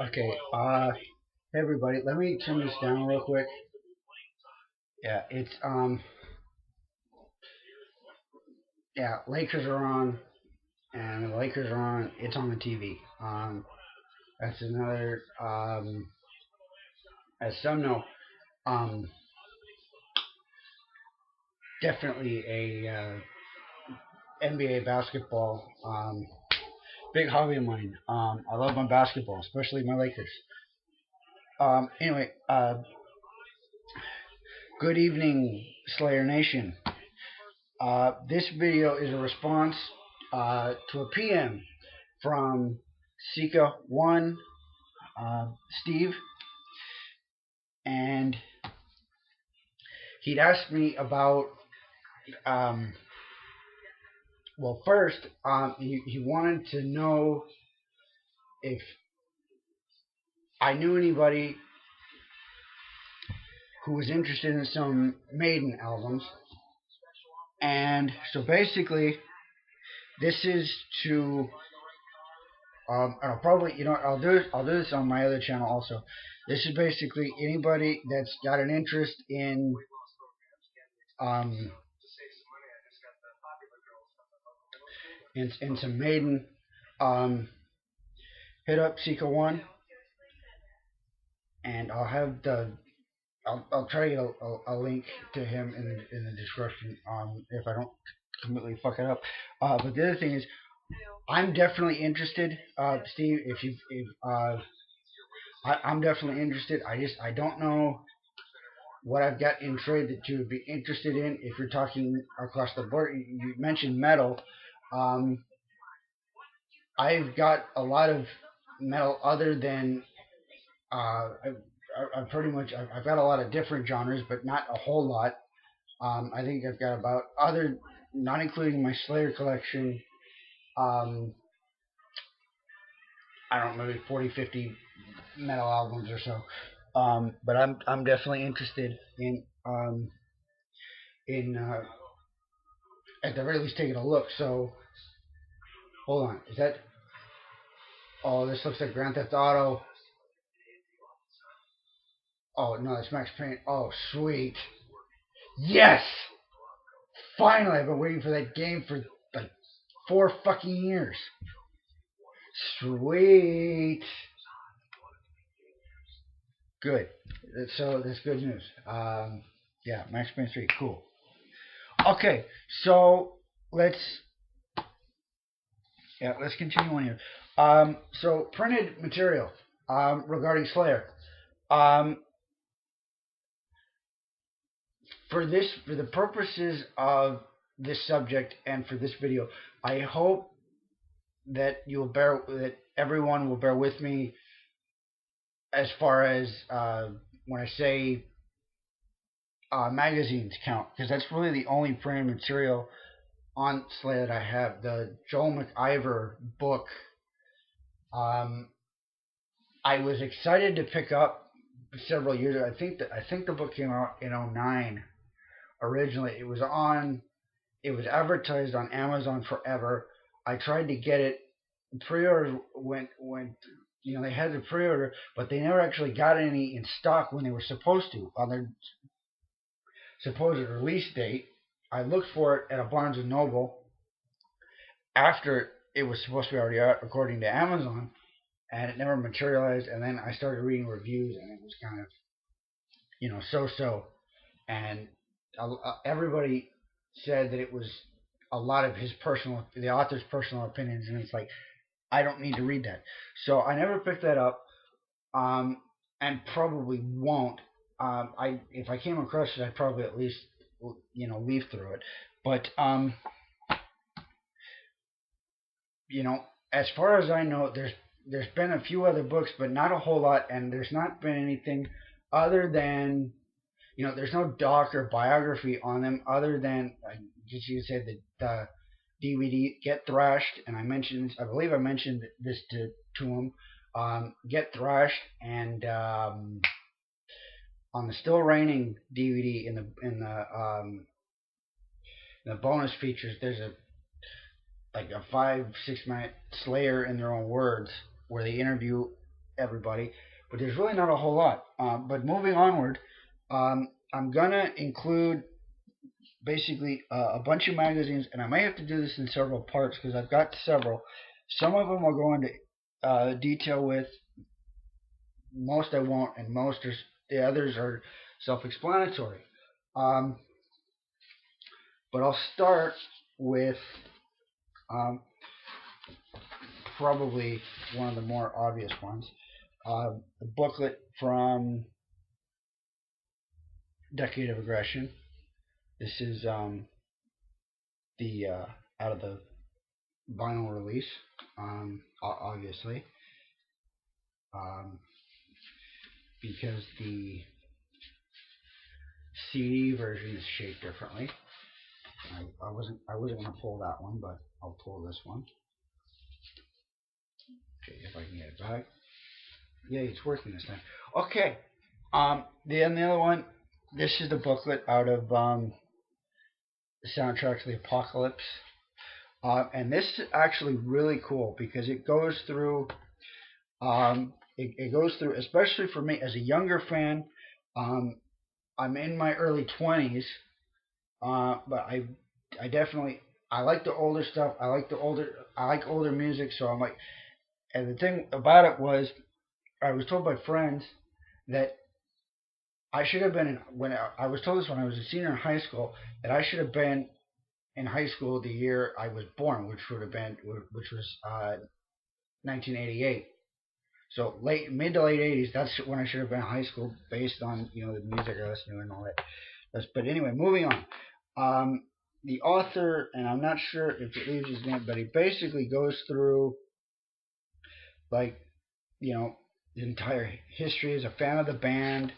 Okay, hey everybody, let me turn this down real quick. Yeah, yeah, Lakers are on, and the Lakers are on. It's on the TV. That's another, as some know, um, definitely a NBA basketball big hobby of mine. I love my basketball, especially my Lakers. Anyway, good evening, Slayer Nation. This video is a response to a PM from Sika One, Steve, and he'd asked me about. Um, well, first, he wanted to know if I knew anybody who was interested in some Maiden albums, and so basically, this is to and I'll probably, I'll do this on my other channel also. This is basically anybody that's got an interest um, in some Maiden. Um, hit up Sika One, and I'll try to get a link to him in the description. If I don't completely fuck it up. But the other thing is, I'm definitely interested, Steve. If I'm definitely interested. I don't know what I've got in trade that you would be interested in. If you're talking across the board, you mentioned metal. Um, I've got a lot of metal other than I pretty much I've got a lot of different genres, but not a whole lot. I think I've got about other, not including my Slayer collection. Um, I don't know, maybe 40, 50 metal albums or so. But I'm definitely interested in at the very least taking a look. So hold on, is that? Oh, this looks like Grand Theft Auto. Oh no, it's Max Payne. Oh sweet, yes! Finally, I've been waiting for that game for like 4 fucking years. Sweet, good. So that's good news. Yeah, Max Payne 3, cool. Okay, so let's let's continue on here. So printed material regarding Slayer. Um, for the purposes of this subject and for this video, I hope that everyone will bear with me as far as when I say magazines count, because that's really the only printed material on Slayer that I have. The Joel McIver book, um, I was excited to pick up several years ago. I think the book came out in '09. Originally, it was advertised on Amazon forever. I tried to get it. Pre-order went. They had the pre-order, but they never actually got any in stock when they were supposed to on their supposed release date. I looked for it at a Barnes and Noble after it was supposed to be already out, according to Amazon, and it never materialized. And then I started reading reviews, and it was kind of so. And everybody said that it was a lot of the author's personal opinions, and it's like I don't need to read that. So I never picked that up, and probably won't. If I came across it, I'd probably at least leaf through it. But you know, as far as I know, there's been a few other books, but not a whole lot, and there's not been anything other than there's no doc or biography on them other than just you said the DVD Get Thrashed, and I believe I mentioned this to him. Get Thrashed, and on the Still Raining DVD in the bonus features, there's a 5-6 minute Slayer in their own words where they interview everybody, but there's really not a whole lot. But moving onward, I'm gonna include basically a bunch of magazines, and I may have to do this in several parts because I've got several. Some of them I'll go into detail with. Most I won't, and the others are self-explanatory. Um, but I'll start with um, probably one of the more obvious ones. The booklet from Decade of Aggression. This is the out of the vinyl release, obviously, um, because the CD version is shaped differently. I wasn't going to pull that one, but I'll pull this one. Okay, if I can get it back. Yeah, it's working this time. Okay. The other one. This is the booklet out of the soundtrack to the Apocalypse. And this is actually really cool because it goes through. It goes through, especially for me as a younger fan. I'm in my early 20s, but I definitely I like the older stuff. I like older music. So I'm like, and the thing about it was, I was told by friends that I should have been I was told this when I was a senior in high school, that I should have been in high school the year I was born, which was 1988. So mid to late 80s. That's when I should have been in high school, based on the music I listened to and all that. But anyway, moving on. The author, and I'm not sure if it leaves his name, but he basically goes through, like, the entire history as a fan of the band.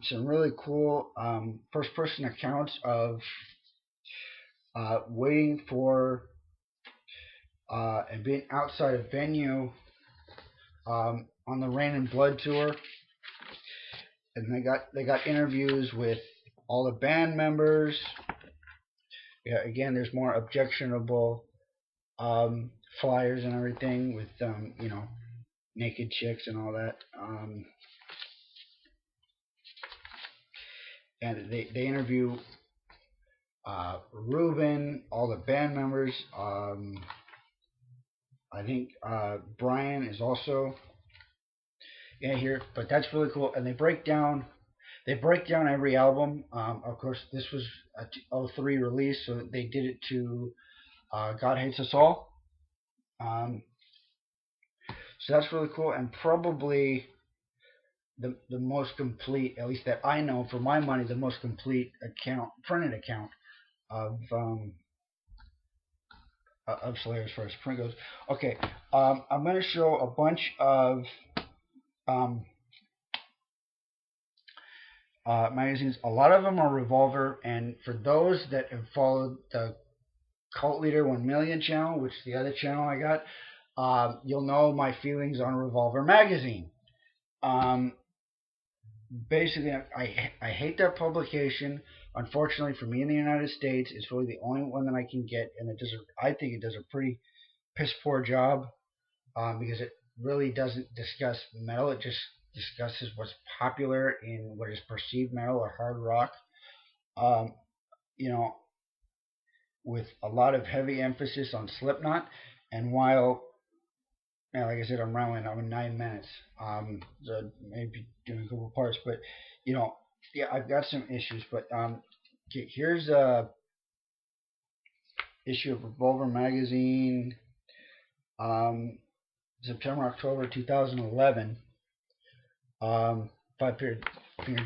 Some really cool first-person accounts of waiting for and being outside a venue on the Rain and Blood tour, and they got interviews with all the band members. Yeah, again, there's more objectionable flyers and everything with naked chicks and all that. And they interview Ruben, all the band members. I think Brian is also in here, but that's really cool. And they break down every album. Of course, this was a 03 release, so they did it to God Hates Us All. So that's really cool, and probably the most complete, at least that I know, for my money, the most complete printed account of Slayer as far as print goes. Okay, I'm going to show a bunch of magazines. A lot of them are Revolver, and for those that have followed the Cult Leader 1 Million channel, which is the other channel I got, you'll know my feelings on Revolver magazine. Basically, I hate that publication. Unfortunately for me in the United States, it's really the only one that I can get, and I think it does a pretty piss poor job, because it really doesn't discuss metal. It just discusses what's popular in what is perceived metal or hard rock. Um, you know, with a lot of heavy emphasis on Slipknot. And while, like I said, I'm rambling. I'm in 9 minutes. So maybe doing a couple parts, but yeah, I've got some issues. But here's a issue of Revolver magazine, September October 2011. 5-Finger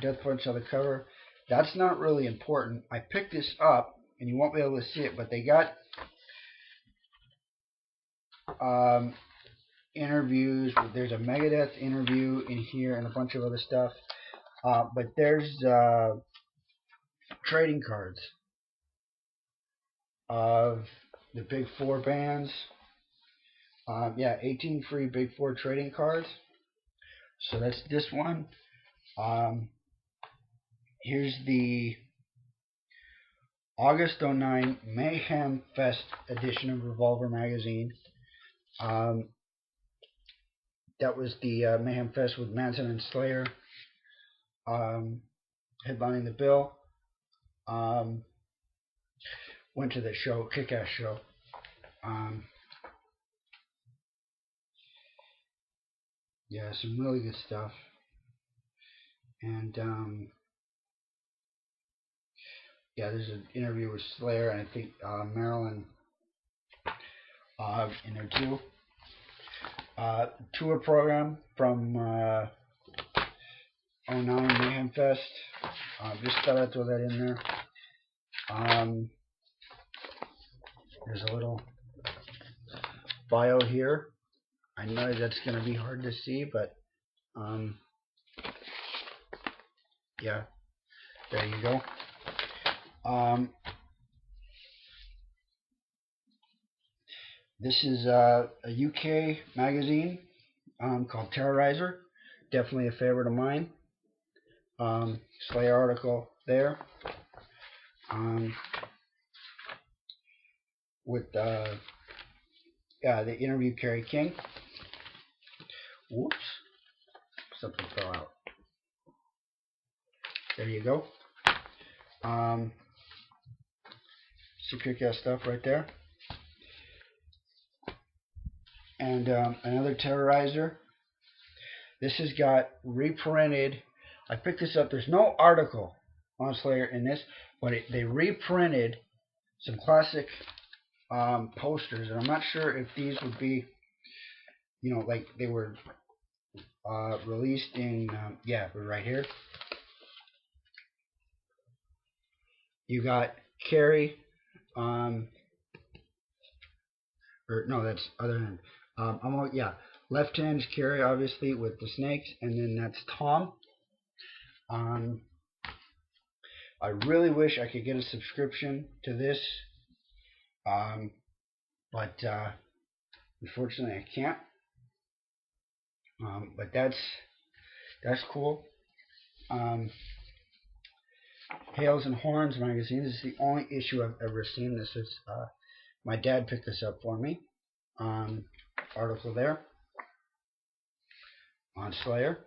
Death Punch on the cover. That's not really important. I picked this up, and you won't be able to see it, but they got interviews. There's a Megadeth interview in here and a bunch of other stuff. But there's trading cards of the big four bands. 18 free big four trading cards. So that's this one. Here's the August 09 Mayhem Fest edition of Revolver magazine. that was the Mayhem Fest with Manson and Slayer headlining the bill. Went to the show, kick-ass show. Yeah, some really good stuff. And yeah, there's an interview with Slayer, and I think Marilyn in there too. Tour program from 09 Mayhem Fest. Just thought I'd throw that in there. There's a little bio here. I know that's going to be hard to see, but yeah, there you go. This is a UK magazine called Terrorizer. Definitely a favorite of mine. Slayer article there. With they interview Kerry King. Whoops, something fell out. There you go. Some kick-ass stuff right there. And another Terrorizer. This has got reprinted. I picked this up. There's no article on Slayer in this, but they reprinted some classic posters, and I'm not sure if these would be, like they were released in, right here. You got Kerry, or no, that's other hand. Left hand's Kerry, obviously, with the snakes, and then that's Tom. I really wish I could get a subscription to this, but unfortunately I can't. But that's cool. Hails and Horns magazine. This is the only issue I've ever seen. This is my dad picked this up for me. Article there on Slayer.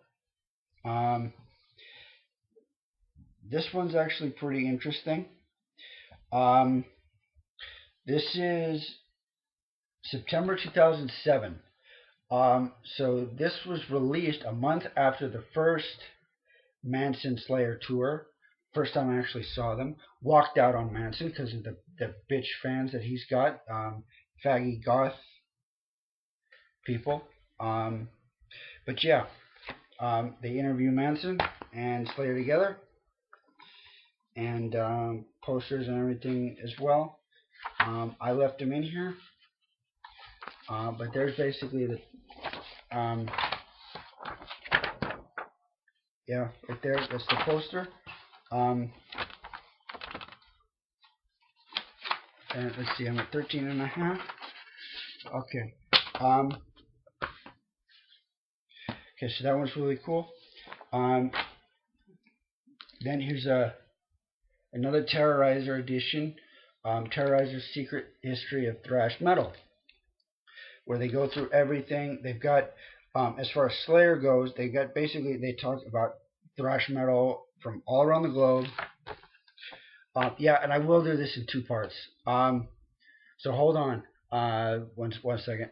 This one's actually pretty interesting. This is September 2007. So this was released a month after the first Manson Slayer tour. First time I actually saw them. Walked out on Manson because of the bitch fans that he's got. Faggy goth people. But yeah, they interview Manson and Slayer together. And posters and everything as well. I left them in here. But there's basically the right there, that's the poster. And let's see, I'm at 13.5. Okay. Okay, so that one's really cool. Then here's another Terrorizer edition, Terrorizer's Secret History of Thrash Metal, where they go through everything. They've got, as far as Slayer goes, they talk about thrash metal from all around the globe. Yeah, and I will do this in 2 parts. So hold on, one second.